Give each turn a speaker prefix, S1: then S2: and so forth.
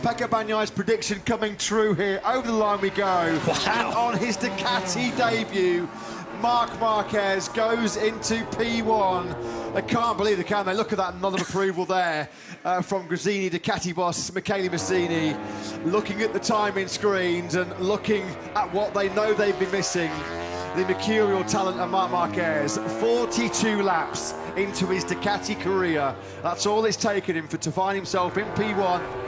S1: Pecco Bagnaia's prediction coming true here. Over the line we go.
S2: Wow.
S1: And on his Ducati debut, Marc Marquez goes into P1. They can't believe it, can they? Look at that nod of approval there from Gresini, Ducati boss Michele Massini, looking at the timing screens and looking at what they know they've been missing. The mercurial talent of Marc Marquez, 42 laps into his Ducati career. That's all it's taken him to find himself in P1